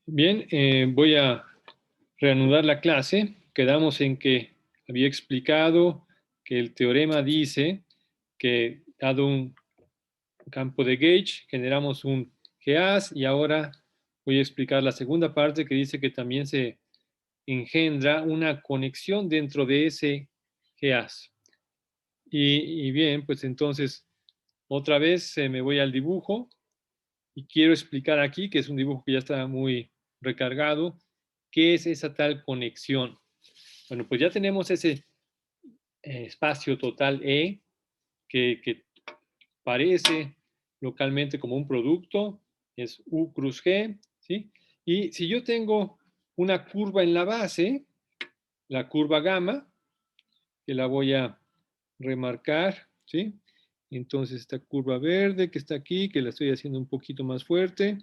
Bien, voy a reanudar la clase. Quedamos en que había explicado que el teorema dice que dado un campo de gauge generamos un GAS y ahora voy a explicar la segunda parte que dice que también se engendra una conexión dentro de ese GAS. Y bien, pues entonces otra vez me voy al dibujo y quiero explicar aquí, que es un dibujo que ya está muy recargado, qué es esa tal conexión. Bueno, pues ya tenemos ese espacio total E que parece localmente como un producto, es U cruz G, ¿sí? Y si yo tengo una curva en la base, la curva gamma, que la voy a remarcar, ¿sí? Entonces esta curva verde que está aquí, que la estoy haciendo un poquito más fuerte,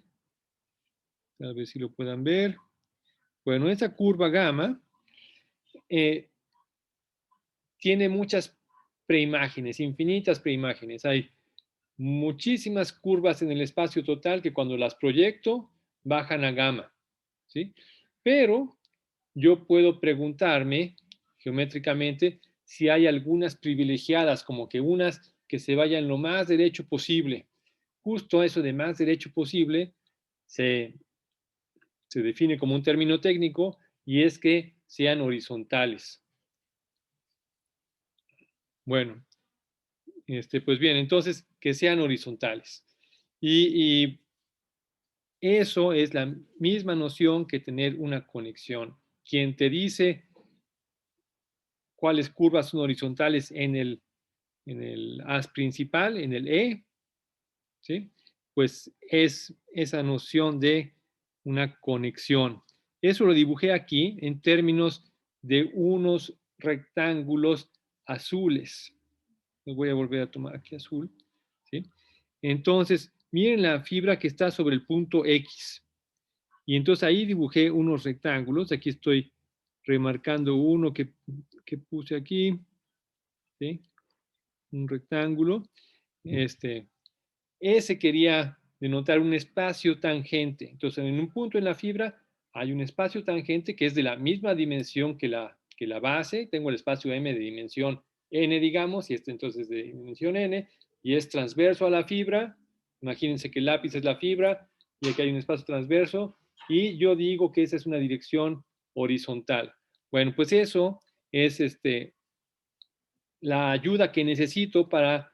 a ver si lo puedan ver. Bueno, esta curva gamma eh, tiene muchas preimágenes, infinitas preimágenes. Hay muchísimas curvas en el espacio total que cuando las proyecto bajan a gamma, ¿sí? Pero yo puedo preguntarme geométricamente si hay algunas privilegiadas, como que unas que se vayan lo más derecho posible. Justo eso de más derecho posible se, se define como un término técnico y es que sean horizontales. Bueno, pues bien, entonces que sean horizontales. Y eso es la misma noción que tener una conexión. Quien te dice cuáles curvas son horizontales en el haz principal, en el E, ¿sí? Pues es esa noción de una conexión. Eso lo dibujé aquí en términos de unos rectángulos azules. Los voy a volver a tomar aquí azul, ¿sí? Entonces, miren la fibra que está sobre el punto X. Y entonces ahí dibujé unos rectángulos. Aquí estoy remarcando uno que puse aquí, ¿sí? Un rectángulo. Ese quería denotar un espacio tangente. Entonces, en un punto en la fibra hay un espacio tangente que es de la misma dimensión que la base. Tengo el espacio M de dimensión n, digamos, y este entonces de dimensión n, y es transverso a la fibra. Imagínense que el lápiz es la fibra y aquí hay un espacio transverso, y yo digo que esa es una dirección horizontal. Bueno, pues eso es la ayuda que necesito para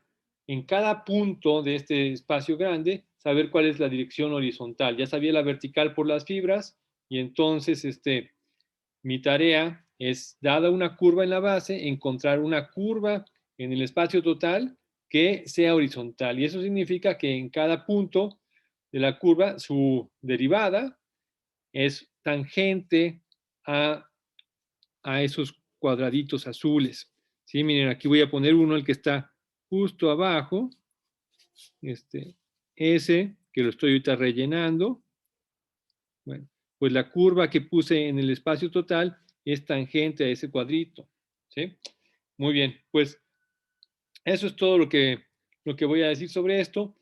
en cada punto de este espacio grande saber cuál es la dirección horizontal. Ya sabía la vertical por las fibras y entonces mi tarea es, dada una curva en la base, encontrar una curva en el espacio total que sea horizontal. Y eso significa que en cada punto de la curva, su derivada es tangente a, a esos cuadraditos azules. ¿Sí? Miren, aquí voy a poner uno, el que está justo abajo, ese, que lo estoy ahorita rellenando. Bueno, pues la curva que puse en el espacio total es tangente a ese cuadrito. ¿Sí? Muy bien, pues eso es todo lo que voy a decir sobre esto.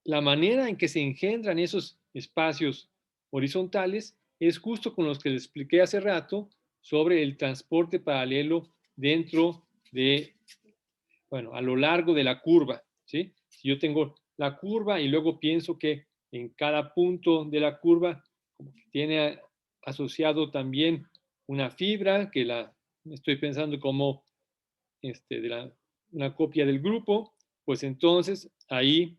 La manera en que se engendran esos espacios horizontales es justo con los que les expliqué hace rato sobre el transporte paralelo dentro de, bueno, a lo largo de la curva, ¿sí? Si yo tengo la curva y luego pienso que en cada punto de la curva como que tiene asociado también una fibra que la estoy pensando como una copia del grupo, pues entonces ahí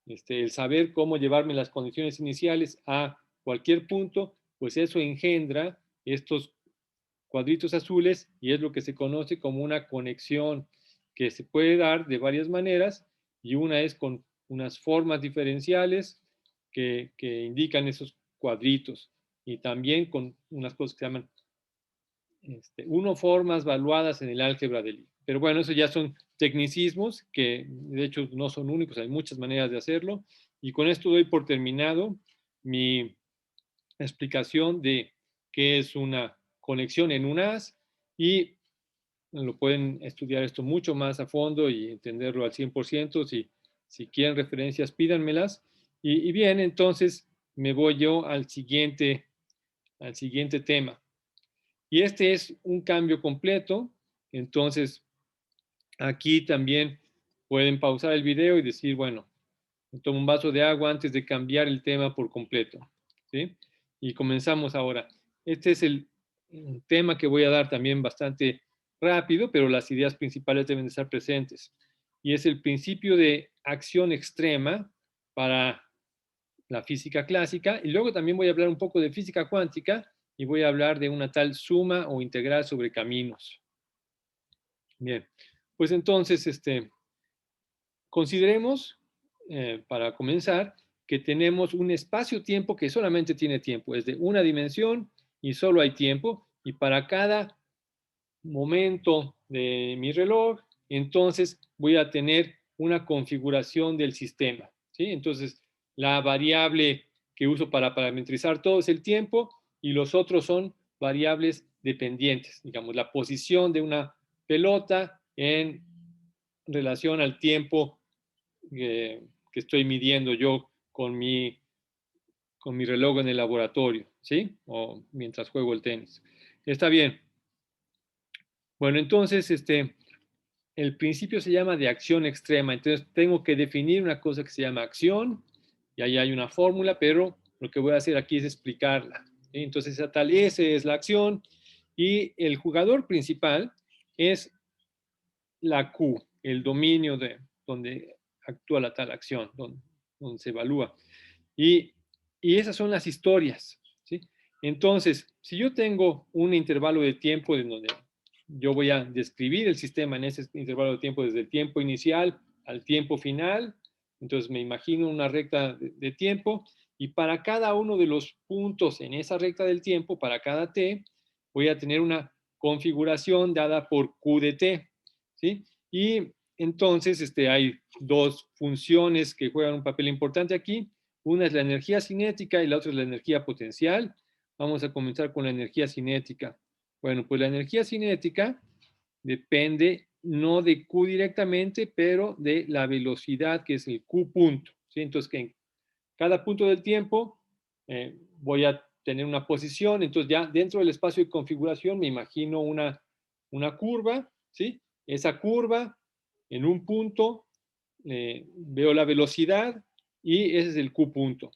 el saber cómo llevarme las condiciones iniciales a cualquier punto, pues eso engendra estos cuadritos azules y es lo que se conoce como una conexión que se puede dar de varias maneras y una es con unas formas diferenciales que indican esos cuadritos y también con unas cosas que se llaman formas valuadas en el álgebra de Lie. Pero bueno, eso ya son tecnicismos que de hecho no son únicos, hay muchas maneras de hacerlo. Y con esto doy por terminado mi explicación de qué es una conexión en un haz y lo pueden estudiar esto mucho más a fondo y entenderlo al 100%. Si quieren referencias, pídanmelas. Y bien, entonces me voy yo al siguiente tema. Y este es un cambio completo. Entonces, aquí también pueden pausar el video y decir, bueno, me tomo un vaso de agua antes de cambiar el tema por completo, ¿sí? Y comenzamos ahora. Este es el tema que voy a dar también bastante rápido, pero las ideas principales deben de estar presentes. Y es el principio de acción extrema para la física clásica. Y luego también voy a hablar un poco de física cuántica y voy a hablar de una tal suma o integral sobre caminos. Bien, pues entonces, consideremos, para comenzar, que tenemos un espacio-tiempo que solamente tiene tiempo, es de una dimensión y solo hay tiempo, y para cada momento de mi reloj, entonces voy a tener una configuración del sistema, ¿sí? Entonces, la variable que uso para parametrizar todo es el tiempo y los otros son variables dependientes, digamos, la posición de una pelota en relación al tiempo que estoy midiendo yo con mi reloj en el laboratorio, ¿sí? O mientras juego el tenis. Está bien. Bueno, entonces, el principio se llama de acción extrema. Entonces, tengo que definir una cosa que se llama acción, y ahí hay una fórmula, pero lo que voy a hacer aquí es explicarla, ¿sí? Entonces, esa tal S es la acción, y el jugador principal es la Q, el dominio de donde actúa la tal acción, donde se evalúa. Y, y esas son las historias, ¿sí? Entonces, si yo tengo un intervalo de tiempo en donde yo voy a describir el sistema en ese intervalo de tiempo desde el tiempo inicial al tiempo final, entonces me imagino una recta de tiempo y para cada uno de los puntos en esa recta del tiempo, para cada t, voy a tener una configuración dada por q de t, ¿sí? Y entonces hay dos funciones que juegan un papel importante aquí. Una es la energía cinética y la otra es la energía potencial. Vamos a comenzar con la energía cinética. Bueno, pues la energía cinética depende no de Q directamente, pero de la velocidad, que es el Q punto, ¿sí? Entonces, que en cada punto del tiempo voy a tener una posición, entonces ya dentro del espacio de configuración me imagino una curva, ¿sí? Esa curva en un punto veo la velocidad y ese es el Q punto.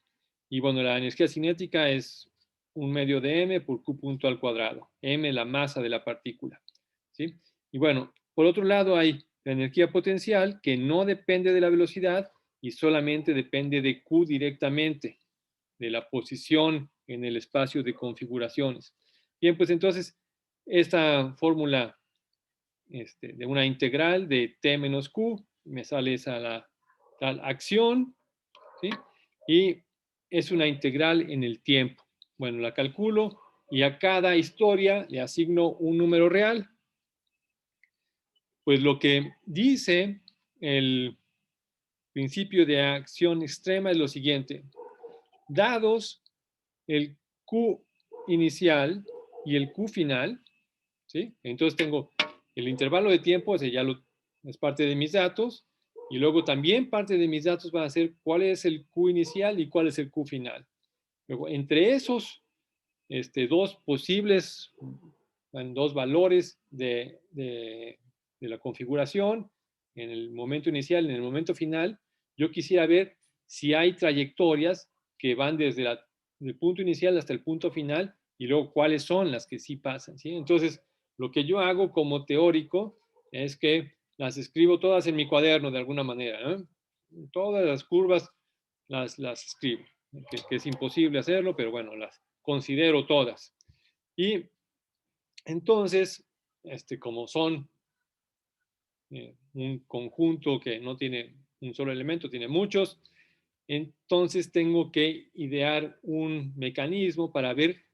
Y bueno, la energía cinética es un medio de m por Q punto al cuadrado. M la masa de la partícula, ¿sí? Y bueno, por otro lado hay la energía potencial que no depende de la velocidad y solamente depende de Q directamente, de la posición en el espacio de configuraciones. Bien, pues entonces esta fórmula de una integral de t menos q, me sale esa la acción, ¿sí? Y es una integral en el tiempo. Bueno, la calculo y a cada historia le asigno un número real. Pues lo que dice el principio de acción extrema es lo siguiente. Dados el Q inicial y el Q final, ¿sí? Entonces tengo el intervalo de tiempo, ese ya es parte de mis datos, y luego también parte de mis datos van a ser cuál es el Q inicial y cuál es el Q final. Luego, entre esos dos posibles, dos valores de la configuración, en el momento inicial, en el momento final, yo quisiera ver si hay trayectorias que van desde el punto inicial hasta el punto final y luego cuáles son las que sí pasan, ¿sí? Entonces, lo que yo hago como teórico es que las escribo todas en mi cuaderno de alguna manera, ¿no? Todas las curvas las escribo, que es imposible hacerlo, pero bueno, las considero todas. Y entonces, como son un conjunto que no tiene un solo elemento, tiene muchos, entonces tengo que idear un mecanismo para ver,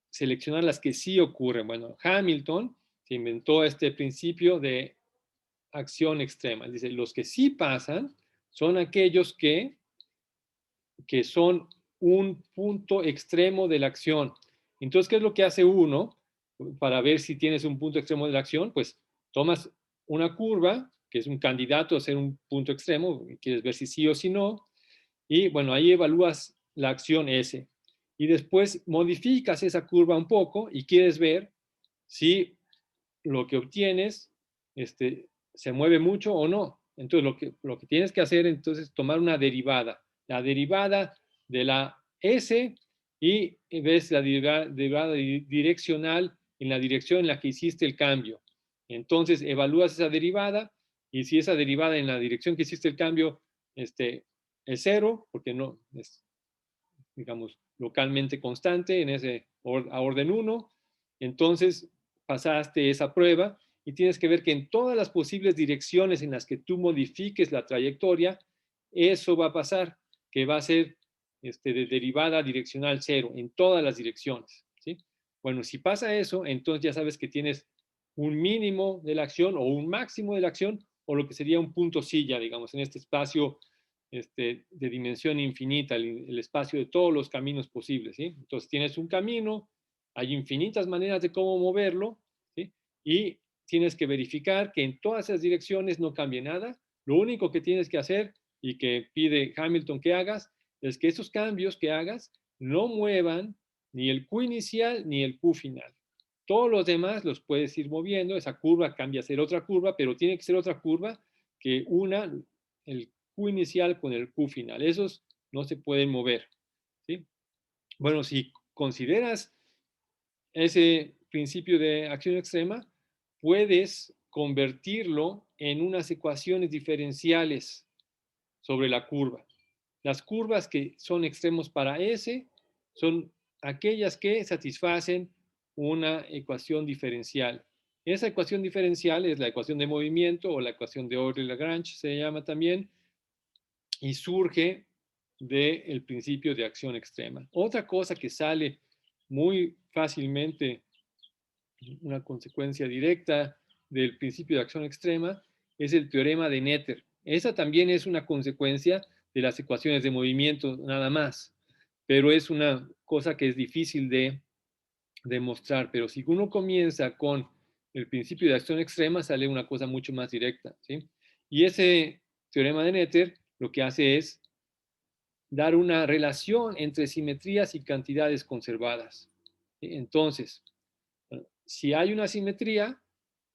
seleccionar las que sí ocurren. Bueno, Hamilton se inventó este principio de acción extrema. Dice, los que sí pasan son aquellos que son un punto extremo de la acción. Entonces, ¿qué es lo que hace uno para ver si tienes un punto extremo de la acción? Pues tomas una curva, que es un candidato a ser un punto extremo, quieres ver si sí o si no, y bueno, ahí evalúas la acción S. Y después modificas esa curva un poco y quieres ver si lo que obtienes se mueve mucho o no. Entonces, lo que tienes que hacer entonces es tomar una derivada. La derivada de la S y ves la derivada direccional en la dirección en la que hiciste el cambio. Entonces, evalúas esa derivada y si esa derivada en la dirección que hiciste el cambio es cero, porque no es, digamos, localmente constante en ese a orden 1, entonces pasaste esa prueba y tienes que ver que en todas las posibles direcciones en las que tú modifiques la trayectoria, eso va a pasar, que va a ser de derivada direccional cero en todas las direcciones, ¿sí? Bueno, si pasa eso, entonces ya sabes que tienes un mínimo de la acción o un máximo de la acción o lo que sería un punto silla, digamos, en este espacio de dimensión infinita, el espacio de todos los caminos posibles, ¿sí? Entonces tienes un camino, hay infinitas maneras de cómo moverlo, ¿sí? Y tienes que verificar que en todas esas direcciones no cambie nada. Lo único que tienes que hacer y que pide Hamilton que hagas es que esos cambios que hagas no muevan ni el Q inicial ni el Q final. Todos los demás los puedes ir moviendo, esa curva cambia a ser otra curva, pero tiene que ser otra curva que una el Q inicial con el Q final. Esos no se pueden mover, ¿sí? Bueno, si consideras ese principio de acción extrema, puedes convertirlo en unas ecuaciones diferenciales sobre la curva. Las curvas que son extremos para S son aquellas que satisfacen una ecuación diferencial. Esa ecuación diferencial es la ecuación de movimiento o la ecuación de Euler-Lagrange, se llama también, y surge del principio de acción extrema. Otra cosa que sale muy fácilmente, una consecuencia directa del principio de acción extrema, es el teorema de Noether. Esa también es una consecuencia de las ecuaciones de movimiento nada más, pero es una cosa que es difícil de demostrar. Pero si uno comienza con el principio de acción extrema, sale una cosa mucho más directa, ¿sí? Y ese teorema de Noether lo que hace es dar una relación entre simetrías y cantidades conservadas. Entonces, si hay una simetría,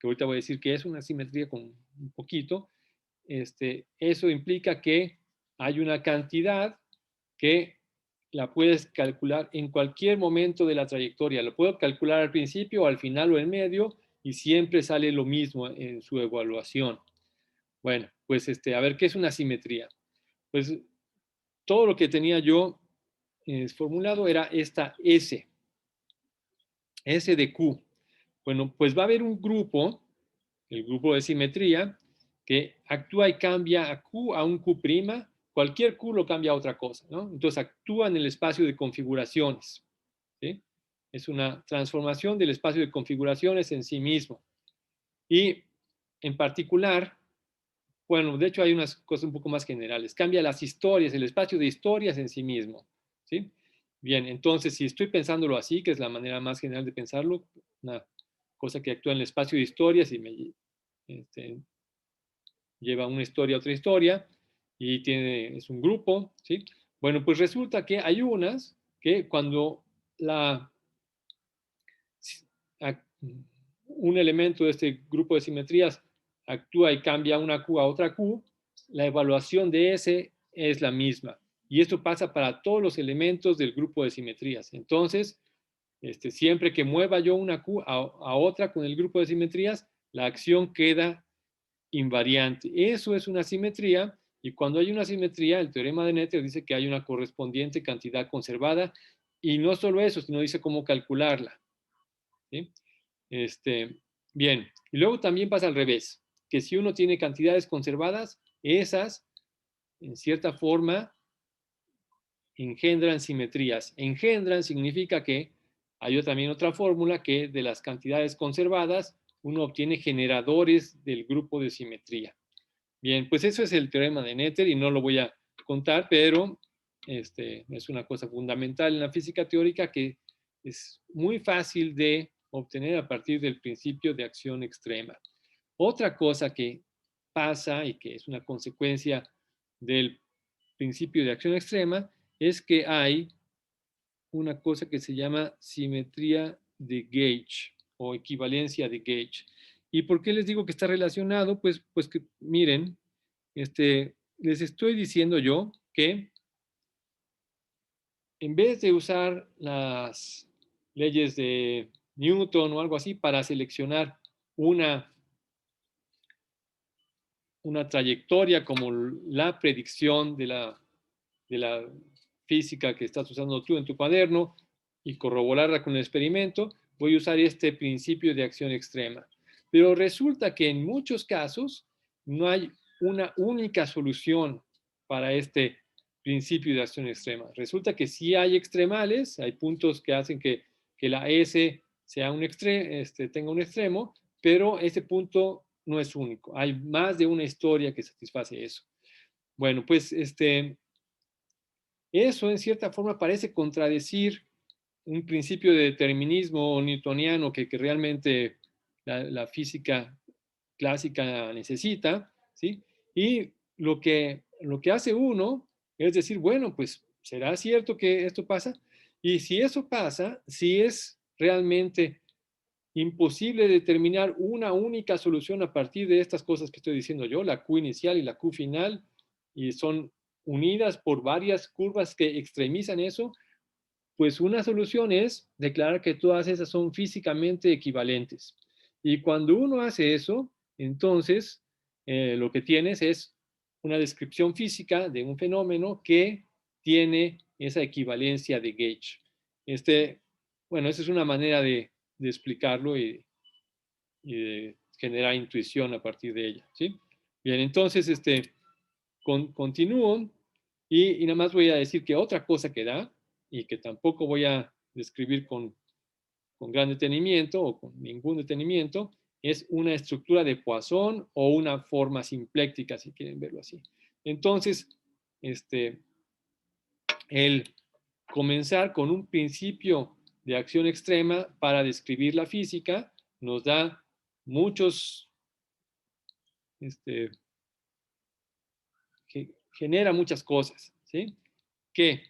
que ahorita voy a decir que es una simetría con un poquito, eso implica que hay una cantidad que la puedes calcular en cualquier momento de la trayectoria. Lo puedo calcular al principio, al final o en medio, y siempre sale lo mismo en su evaluación. Bueno, pues a ver, ¿qué es una simetría? Pues todo lo que tenía yo formulado era esta S de Q. Bueno, pues va a haber un grupo, el grupo de simetría, que actúa y cambia a Q a un Q', cualquier Q lo cambia a otra cosa, ¿no? Entonces actúa en el espacio de configuraciones, ¿sí? Es una transformación del espacio de configuraciones en sí mismo. Y en particular, bueno, de hecho hay unas cosas un poco más generales. Cambia las historias, el espacio de historias en sí mismo, ¿sí? Bien, entonces si estoy pensándolo así, que es la manera más general de pensarlo, una cosa que actúa en el espacio de historias y me lleva una historia a otra historia y es un grupo, ¿sí? Bueno, pues resulta que hay unas que cuando un elemento de este grupo de simetrías actúa y cambia una Q a otra Q, la evaluación de ese es la misma. Y esto pasa para todos los elementos del grupo de simetrías. Entonces, siempre que mueva yo una Q a otra con el grupo de simetrías, la acción queda invariante. Eso es una simetría, y cuando hay una simetría, el teorema de Noether dice que hay una correspondiente cantidad conservada, y no solo eso, sino dice cómo calcularla, ¿sí? Bien, y luego también pasa al revés, que si uno tiene cantidades conservadas, esas, en cierta forma, engendran simetrías. Engendran significa que hay también otra fórmula que de las cantidades conservadas uno obtiene generadores del grupo de simetría. Bien, pues eso es el teorema de Noether y no lo voy a contar, pero es una cosa fundamental en la física teórica que es muy fácil de obtener a partir del principio de acción extrema. Otra cosa que pasa y que es una consecuencia del principio de acción extrema es que hay una cosa que se llama simetría de gauge o equivalencia de gauge. ¿Y por qué les digo que está relacionado? Pues que miren, les estoy diciendo yo que en vez de usar las leyes de Newton o algo así para seleccionar una, una trayectoria como la predicción de la física que estás usando tú en tu cuaderno y corroborarla con el experimento, voy a usar este principio de acción extrema. Pero resulta que en muchos casos no hay una única solución para este principio de acción extrema. Resulta que sí hay extremales, hay puntos que hacen que la S sea tenga un extremo, pero ese punto no es único. Hay más de una historia que satisface eso. Bueno, pues eso en cierta forma parece contradecir un principio de determinismo newtoniano que realmente la física clásica necesita, ¿sí? Y lo que hace uno es decir, bueno, pues ¿será cierto que esto pasa? Y si eso pasa, si es realmente imposible determinar una única solución a partir de estas cosas que estoy diciendo yo, la Q inicial y la Q final, y son unidas por varias curvas que extremizan eso, pues una solución es declarar que todas esas son físicamente equivalentes. Y cuando uno hace eso, entonces lo que tienes es una descripción física de un fenómeno que tiene esa equivalencia de gauge. Bueno, esa es una manera de explicarlo y de generar intuición a partir de ella, ¿sí? Bien, entonces, continúo y nada más voy a decir que otra cosa que da y que tampoco voy a describir con gran detenimiento o con ningún detenimiento es una estructura de Poisson o una forma simpléctica, si quieren verlo así. Entonces, el comenzar con un principio de acción extrema para describir la física nos da muchos, genera muchas cosas, ¿sí? Que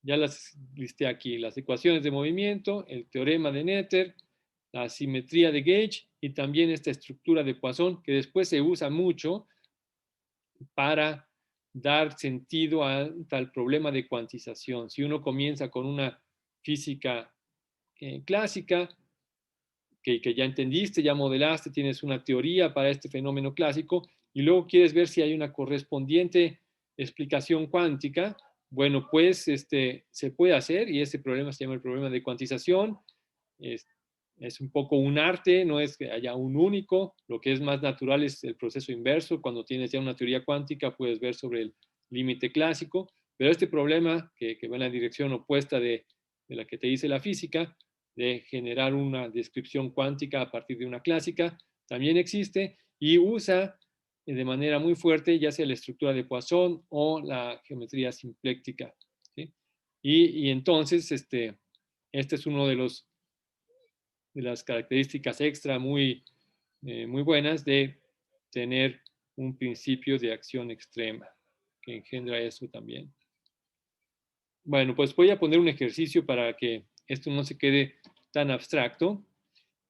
ya las listé aquí, las ecuaciones de movimiento, el teorema de Noether, la simetría de gauge y también esta estructura de Poisson que después se usa mucho para dar sentido a tal problema de cuantización. Si uno comienza con una física clásica, que ya entendiste, ya modelaste, tienes una teoría para este fenómeno clásico y luego quieres ver si hay una correspondiente explicación cuántica, bueno, pues se puede hacer y ese problema se llama el problema de cuantización. Es, es un poco un arte, no es que haya un único, lo que es más natural es el proceso inverso, cuando tienes ya una teoría cuántica puedes ver sobre el límite clásico, pero este problema que va en la dirección opuesta de la que te dice la física, de generar una descripción cuántica a partir de una clásica, también existe y usa de manera muy fuerte ya sea la estructura de Poisson o la geometría simpléctica, ¿sí? Y entonces este es uno de las características extra muy buenas de tener un principio de acción extrema que engendra eso también. Bueno, pues voy a poner un ejercicio para que esto no se quede tan abstracto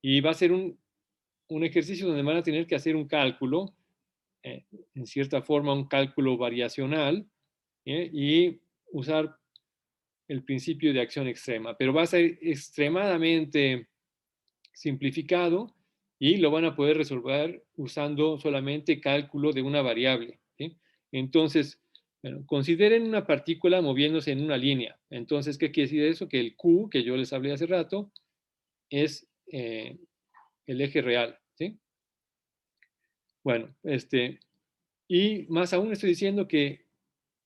y va a ser un ejercicio donde van a tener que hacer un cálculo, en cierta forma un cálculo variacional, y usar el principio de acción extrema, pero va a ser extremadamente simplificado y lo van a poder resolver usando solamente cálculo de una variable, ¿sí? Entonces, bueno, consideren una partícula moviéndose en una línea. Entonces, ¿qué quiere decir eso? Que el Q, que yo les hablé hace rato, es el eje real, ¿sí? Bueno, y más aún estoy diciendo que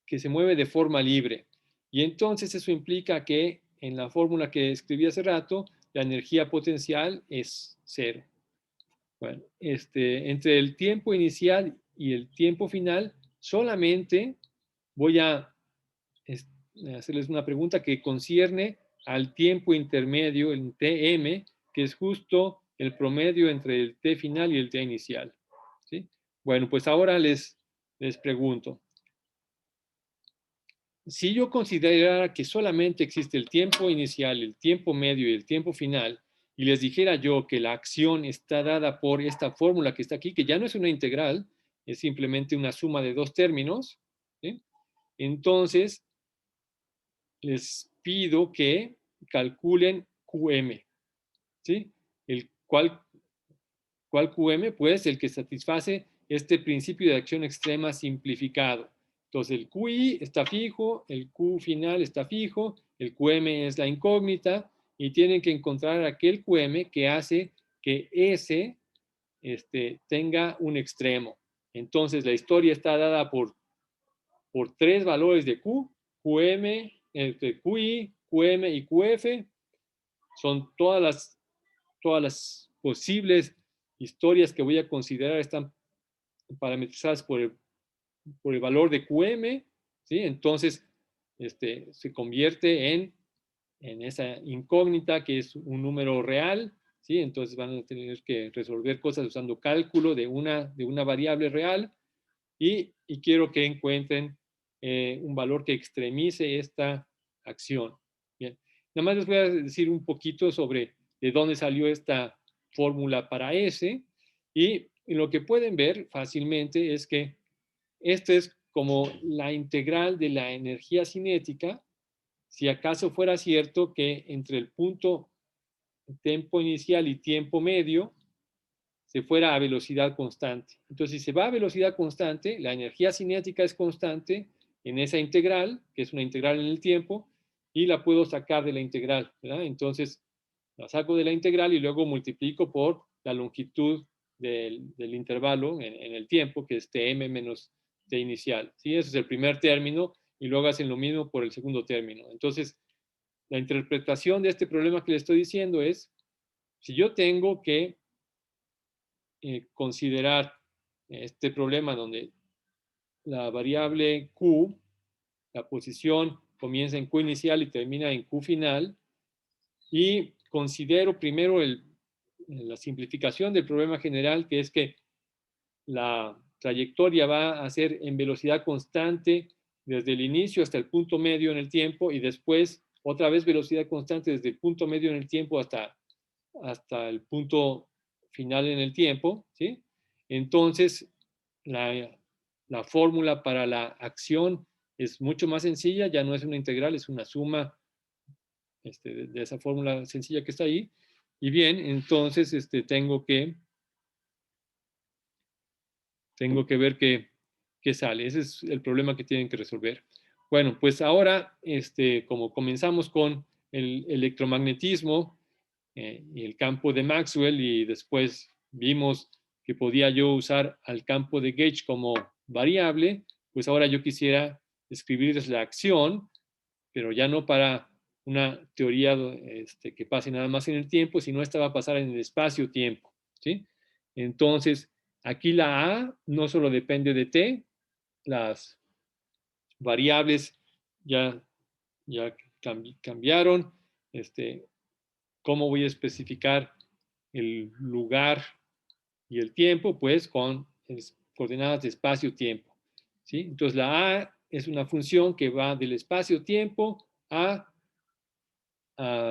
se mueve de forma libre. Y entonces eso implica que en la fórmula que escribí hace rato, la energía potencial es cero. Bueno, entre el tiempo inicial y el tiempo final, solamente voy a hacerles una pregunta que concierne al tiempo intermedio, el Tm, que es justo el promedio entre el T final y el T inicial, ¿sí? Bueno, pues ahora les pregunto, si yo considerara que solamente existe el tiempo inicial, el tiempo medio y el tiempo final, y les dijera yo que la acción está dada por esta fórmula que está aquí, que ya no es una integral, es simplemente una suma de dos términos, ¿sí? Entonces les pido que calculen QM, ¿sí? ¿Cuál QM? Pues el que satisface este principio de acción extrema simplificado. Entonces el QI está fijo, el Q final está fijo, el QM es la incógnita y tienen que encontrar aquel QM que hace que S tenga un extremo. Entonces la historia está dada por tres valores de Q, QM, QI, QM y QF. Son todas las posibles historias que voy a considerar están parametrizadas por el valor de QM, ¿sí? Entonces, se convierte en esa incógnita que es un número real, ¿sí? Entonces van a tener que resolver cosas usando cálculo de una variable real y quiero que encuentren un valor que extremice esta acción. Bien, nada más les voy a decir un poquito sobre de dónde salió esta fórmula para S y lo que pueden ver fácilmente es que esto es como la integral de la energía cinética, si acaso fuera cierto que entre el punto tiempo inicial y tiempo medio se fuera a velocidad constante. Entonces, si se va a velocidad constante, la energía cinética es constante en esa integral, que es una integral en el tiempo, y la puedo sacar de la integral, ¿verdad? Entonces, la saco de la integral y luego multiplico por la longitud del intervalo en el tiempo, que es Tm menos T inicial. ¿Sí? Ese es el primer término, y luego hacen lo mismo por el segundo término. Entonces, la interpretación de este problema que le estoy diciendo es, si yo tengo que considerar este problema donde la variable Q, la posición comienza en Q inicial y termina en Q final, y considero primero la simplificación del problema general, que es que la trayectoria va a ser en velocidad constante desde el inicio hasta el punto medio en el tiempo y después otra vez velocidad constante desde el punto medio en el tiempo hasta el punto final en el tiempo, ¿sí? Entonces, la fórmula para la acción es mucho más sencilla, ya no es una integral, es una suma de esa fórmula sencilla que está ahí. Y bien, entonces tengo que ver qué sale. Ese es el problema que tienen que resolver. Bueno, pues ahora, como comenzamos con el electromagnetismo y el campo de Maxwell y después vimos que podía yo usar al campo de Gauge como variable, pues ahora yo quisiera escribirles la acción, pero ya no para una teoría que pase nada más en el tiempo, sino esta va a pasar en el espacio-tiempo, ¿sí? Entonces, aquí la A no solo depende de T, las variables ya, ya cambiaron. ¿Cómo voy a especificar el lugar y el tiempo? Pues con coordenadas de espacio-tiempo, ¿sí? Entonces, la A es una función que va del espacio-tiempo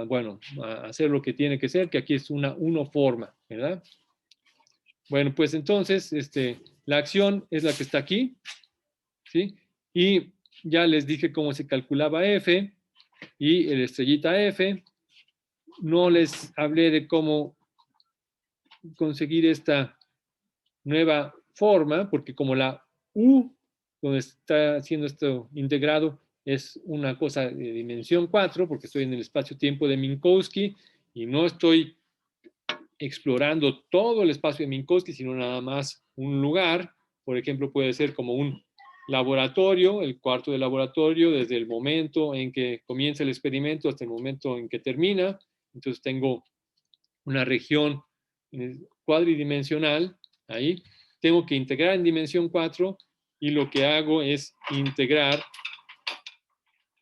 bueno, a hacer lo que tiene que ser, que aquí es una forma, ¿verdad? Bueno, pues entonces, la acción es la que está aquí, ¿sí? Y ya les dije cómo se calculaba F y el estrellita F. No les hablé de cómo conseguir esta nueva forma, porque como la U, donde está siendo esto integrado, es una cosa de dimensión 4, porque estoy en el espacio-tiempo de Minkowski y no estoy explorando todo el espacio de Minkowski, sino nada más un lugar. Por ejemplo, puede ser como un laboratorio, el cuarto de laboratorio, desde el momento en que comienza el experimento hasta el momento en que termina. Entonces tengo una región cuadridimensional ahí. Tengo que integrar en dimensión 4 y lo que hago es integrar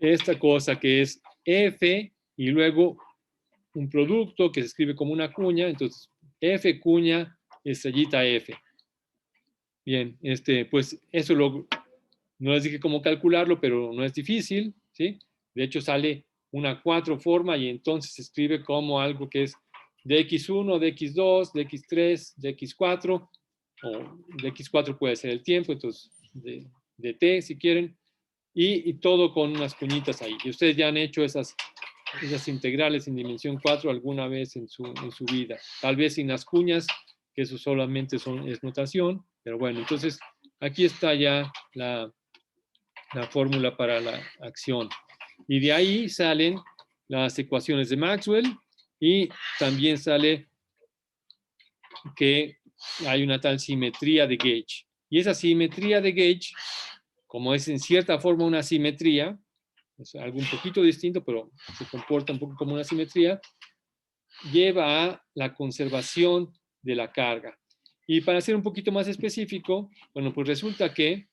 esta cosa que es F y luego un producto que se escribe como una cuña, entonces F cuña estrellita F. Bien, pues eso No les dije cómo calcularlo, pero no es difícil, ¿sí? De hecho, sale una 4 forma y entonces se escribe como algo que es dx1, dx2, dx3, dx4, o dx4 puede ser el tiempo, entonces de t si quieren, y todo con unas cuñitas ahí. Y ustedes ya han hecho esas integrales en dimensión 4 alguna vez en su vida. Tal vez sin las cuñas, que eso solamente es notación, pero bueno, entonces aquí está ya la fórmula para la acción. Y de ahí salen las ecuaciones de Maxwell y también sale que hay una tal simetría de Gauge. Y esa simetría de Gauge, como es en cierta forma una simetría, es algo un poquito distinto, pero se comporta un poco como una simetría, lleva a la conservación de la carga. Y para ser un poquito más específico, bueno, pues resulta que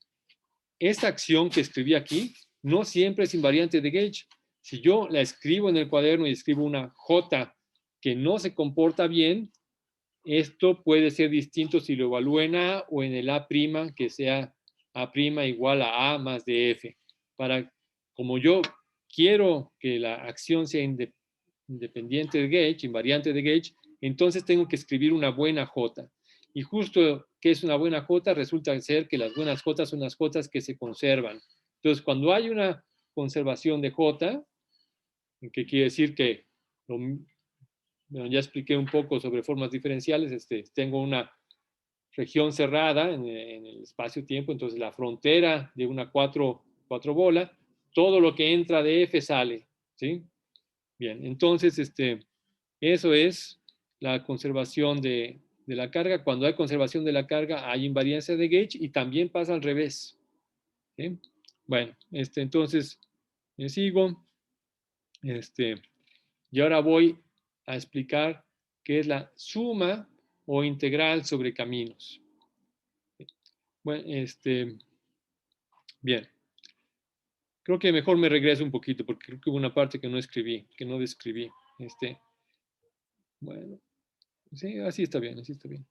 esta acción que escribí aquí no siempre es invariante de Gauge. Si yo la escribo en el cuaderno y escribo una J que no se comporta bien, esto puede ser distinto si lo evalúo en A o en el A', que sea A' igual a A más de F. Como yo quiero que la acción sea independiente de Gauge, invariante de Gauge, entonces tengo que escribir una buena J. Y justo que es una buena J, resulta ser que las buenas J son las J que se conservan. Entonces, cuando hay una conservación de J, que quiere decir que, bueno, ya expliqué un poco sobre formas diferenciales, tengo una región cerrada en el espacio-tiempo, entonces la frontera de una cuatro bola, todo lo que entra de F sale, ¿sí? Bien, entonces, eso es la conservación de la carga. Cuando hay conservación de la carga, hay invariancia de Gauge y también pasa al revés. ¿Sí? Bueno, entonces, me sigo. Y ahora voy a explicar qué es la suma o integral sobre caminos. Bueno, bien. Creo que mejor me regreso un poquito porque creo que hubo una parte que no escribí, que no describí. Bueno, sí, así está bien, así está bien.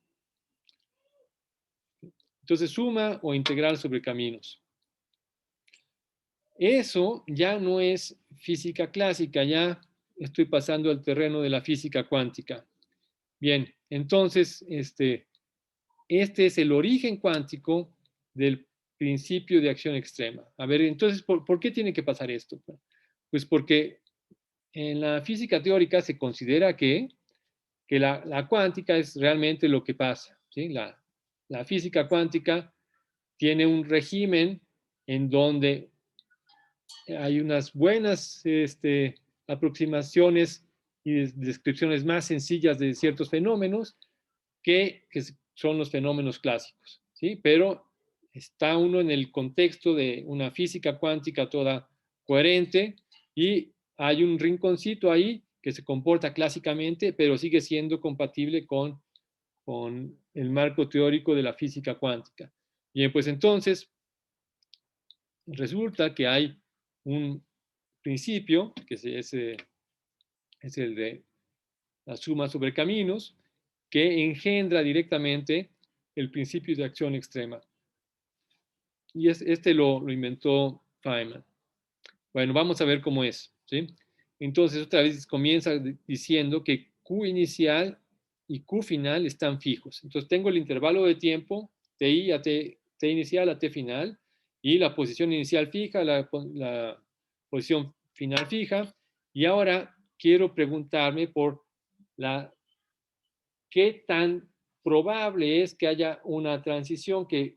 Entonces, suma o integral sobre caminos. Eso ya no es física clásica, ya estoy pasando al terreno de la física cuántica. Bien, entonces, este es el origen cuántico del principio de acción extrema. A ver, entonces, ¿por qué tiene que pasar esto? Pues porque en la física teórica se considera que la cuántica es realmente lo que pasa. ¿Sí? La física cuántica tiene un régimen en donde hay unas buenas aproximaciones y descripciones más sencillas de ciertos fenómenos que son los fenómenos clásicos, ¿sí? Pero está uno en el contexto de una física cuántica toda coherente y hay un rinconcito ahí que se comporta clásicamente, pero sigue siendo compatible con el marco teórico de la física cuántica. Bien, pues entonces resulta que hay un principio, que es el de la suma sobre caminos, que engendra directamente el principio de acción extrema. Y lo inventó Feynman. Bueno, vamos a ver cómo es. ¿Sí? Entonces, otra vez comienza diciendo que Q inicial y Q final están fijos. Entonces, tengo el intervalo de tiempo, TI a T inicial a T final, y la posición inicial fija, la posición final fija. Y ahora quiero preguntarme por qué tan probable es que haya una transición que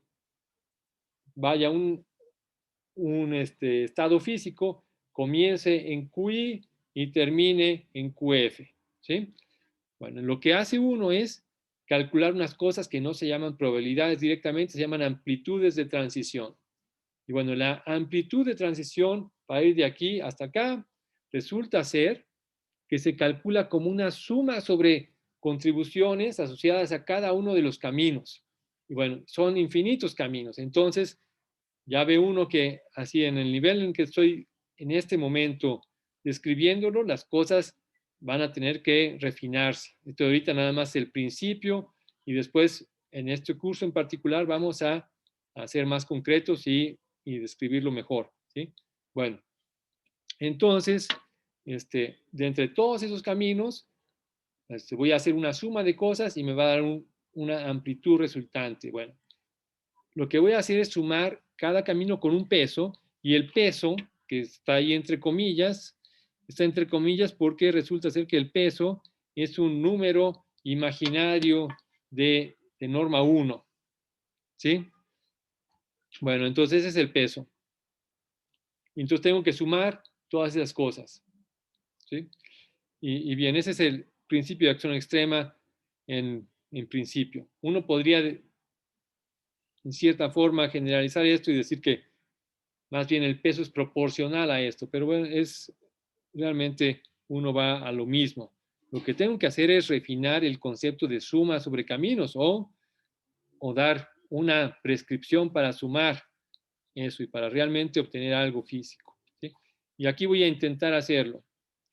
vaya un estado físico, comience en QI y termine en QF. ¿Sí? Bueno, lo que hace uno es calcular unas cosas que no se llaman probabilidades directamente, se llaman amplitudes de transición. Y bueno, la amplitud de transición para ir de aquí hasta acá resulta ser que se calcula como una suma sobre contribuciones asociadas a cada uno de los caminos. Y bueno, son infinitos caminos. Entonces, ya ve uno que así en el nivel en que estoy en este momento describiéndolo, las cosas van a tener que refinarse. Esto ahorita nada más el principio y después en este curso en particular vamos a ser más concretos y y describirlo mejor, ¿sí? Bueno, entonces, de entre todos esos caminos, voy a hacer una suma de cosas y me va a dar una amplitud resultante. Bueno, lo que voy a hacer es sumar cada camino con un peso, y el peso, que está ahí entre comillas, está entre comillas porque resulta ser que el peso es un número imaginario de norma 1, ¿sí? Bueno, entonces ese es el peso. Entonces tengo que sumar todas esas cosas, ¿sí? Y bien, ese es el principio de acción extrema en principio. Uno podría, en cierta forma, generalizar esto y decir que más bien el peso es proporcional a esto, pero bueno, realmente uno va a lo mismo. Lo que tengo que hacer es refinar el concepto de suma sobre caminos o dar una prescripción para sumar eso y para realmente obtener algo físico, ¿sí? Y aquí voy a intentar hacerlo,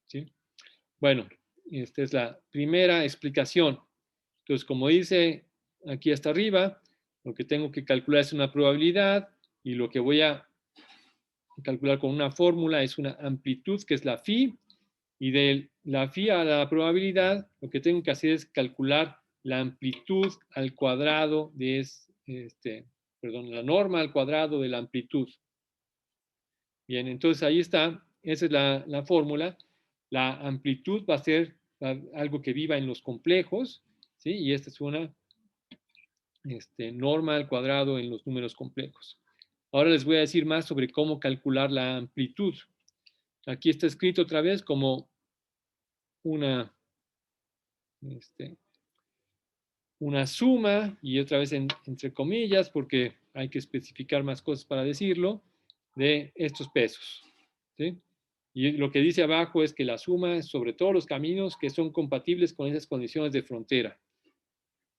¿sí? Bueno, esta es la primera explicación. Entonces, como dice aquí hasta arriba, lo que tengo que calcular es una probabilidad, y lo que voy a calcular con una fórmula es una amplitud, que es la phi, y de la phi a la probabilidad, lo que tengo que hacer es calcular la amplitud al cuadrado de la norma al cuadrado de la amplitud. Bien, entonces ahí está, esa es la fórmula. La amplitud va a ser algo que viva en los complejos, ¿sí? Y esta es una norma al cuadrado en los números complejos. Ahora les voy a decir más sobre cómo calcular la amplitud. Aquí está escrito otra vez como una, una suma, y otra vez entre comillas, porque hay que especificar más cosas para decirlo, de estos pesos, ¿sí? Y lo que dice abajo es que la suma es sobre todos los caminos que son compatibles con esas condiciones de frontera.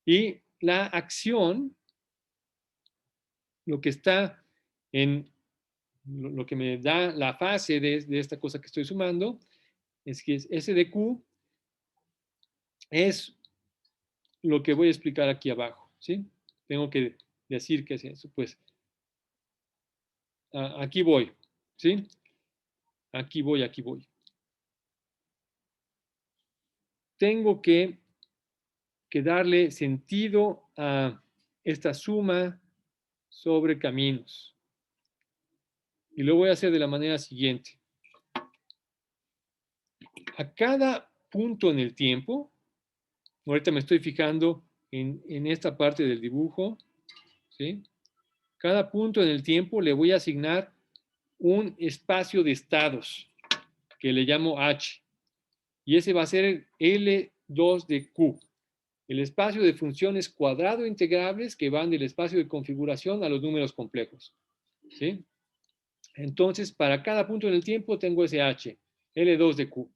Y la acción, lo que está en lo que me da la fase de esta cosa que estoy sumando, es que S de Q es lo que voy a explicar aquí abajo, ¿sí? Tengo que decir qué es eso. Pues aquí voy, ¿sí? Aquí voy, aquí voy. Tengo que darle sentido a esta suma sobre caminos. Y lo voy a hacer de la manera siguiente. A cada punto en el tiempo, ahorita me estoy fijando en esta parte del dibujo, ¿sí? Cada punto en el tiempo le voy a asignar un espacio de estados que le llamo H. Y ese va a ser el L2 de Q. El espacio de funciones cuadrado integrables que van del espacio de configuración a los números complejos, ¿sí? Entonces, para cada punto en el tiempo tengo ese H, L2 de Q,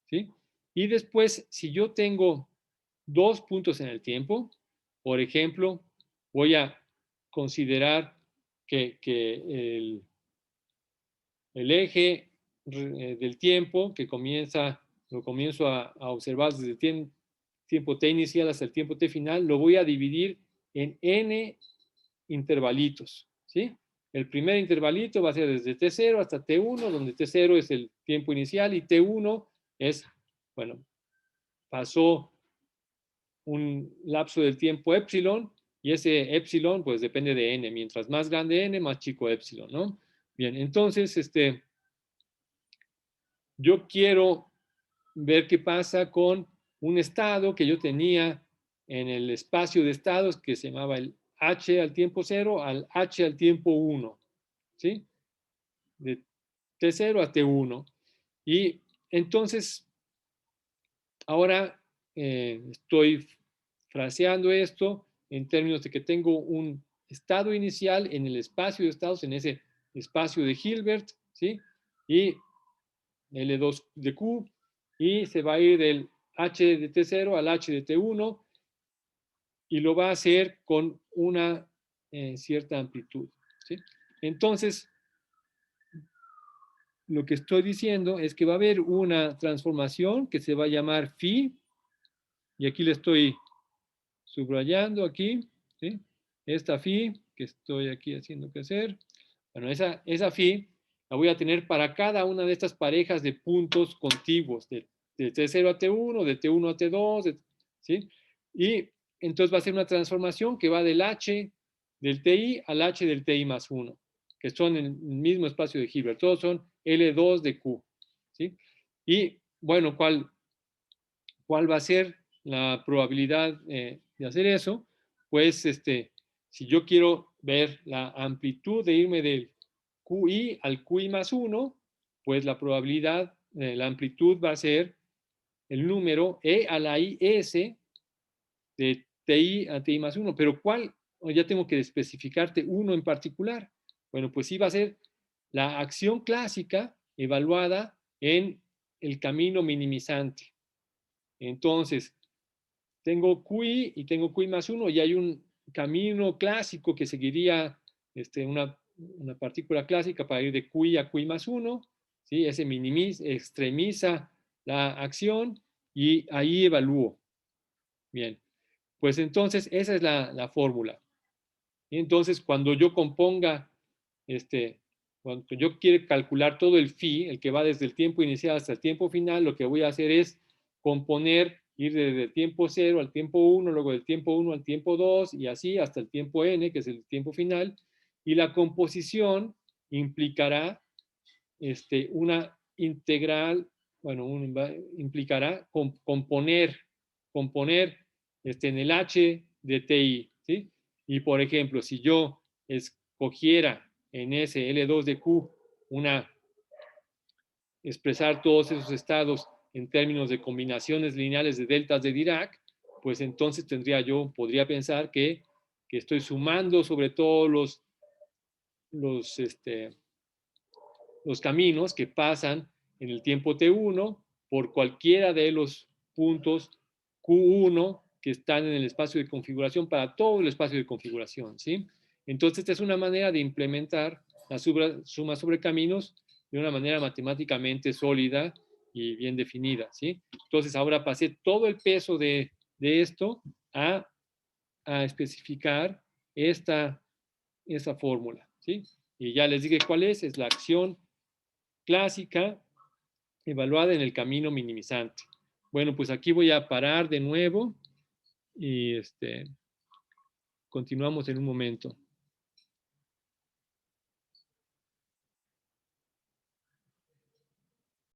¿sí? Y después, si yo tengo dos puntos en el tiempo, por ejemplo, voy a considerar que el eje del tiempo, que lo comienzo a observar desde el tiempo t inicial hasta el tiempo t final, lo voy a dividir en n intervalitos, ¿sí? El primer intervalito va a ser desde t0 hasta t1, donde t0 es el tiempo inicial y t1 es, bueno, pasó un lapso del tiempo epsilon, y ese epsilon pues depende de n. Mientras más grande n, más chico epsilon, ¿no? Bien, entonces, yo quiero ver qué pasa con un estado que yo tenía en el espacio de estados que se llamaba el h al tiempo 0 al h al tiempo 1, ¿sí? De t0 a t1. Y entonces, ahora estoy fraseando esto en términos de que tengo un estado inicial en el espacio de estados, en ese espacio de Hilbert, ¿sí? Y L2 de Q, y se va a ir del H de T0 al H de T1, y lo va a hacer con una cierta amplitud, ¿sí? Entonces, lo que estoy diciendo es que va a haber una transformación que se va a llamar phi, y aquí le estoy subrayando aquí, ¿sí? Esta phi que estoy aquí haciendo crecer, Bueno, esa phi la voy a tener para cada una de estas parejas de puntos contiguos, de T0 a T1, de T1 a T2, ¿sí? Y entonces va a ser una transformación que va del H del TI al H del TI más 1, que son en el mismo espacio de Hilbert. Todos son L2 de Q, ¿sí? Y bueno, ¿cuál va a ser la probabilidad de hacer eso? Pues si yo quiero ver la amplitud de irme del QI al QI más 1, pues la probabilidad, la amplitud va a ser el número E a la IS de TI a TI más 1. Pero ¿cuál? Ya tengo que especificarte uno en particular. Bueno, pues sí va a ser la acción clásica evaluada en el camino minimizante. Entonces, tengo QI y tengo QI más 1 y hay un camino clásico que seguiría una partícula clásica para ir de QI a QI más 1, ¿sí? Ese extremiza la acción y ahí evalúo. Bien, pues entonces esa es la fórmula. Y entonces cuando yo componga, cuando yo quiero calcular todo el phi, el que va desde el tiempo inicial hasta el tiempo final, lo que voy a hacer es componer, ir desde el tiempo 0 al tiempo 1, luego del tiempo 1 al tiempo 2 y así hasta el tiempo n, que es el tiempo final. Y la composición implicará una integral, bueno, implicará componer en el H de TI, ¿sí? Y por ejemplo, si yo escogiera en ese L2 de Q expresar todos esos estados en términos de combinaciones lineales de deltas de Dirac, pues entonces podría pensar que estoy sumando sobre todos los, los caminos que pasan en el tiempo T1 por cualquiera de los puntos Q1 que están en el espacio de configuración para todo el espacio de configuración, ¿sí? Entonces, esta es una manera de implementar la suma sobre caminos de una manera matemáticamente sólida y bien definida, ¿sí? Entonces, ahora pasé todo el peso de esto a especificar esta fórmula, ¿sí? Y ya les dije cuál es la acción clásica evaluada en el camino minimizante. Bueno, pues aquí voy a parar de nuevo y continuamos en un momento.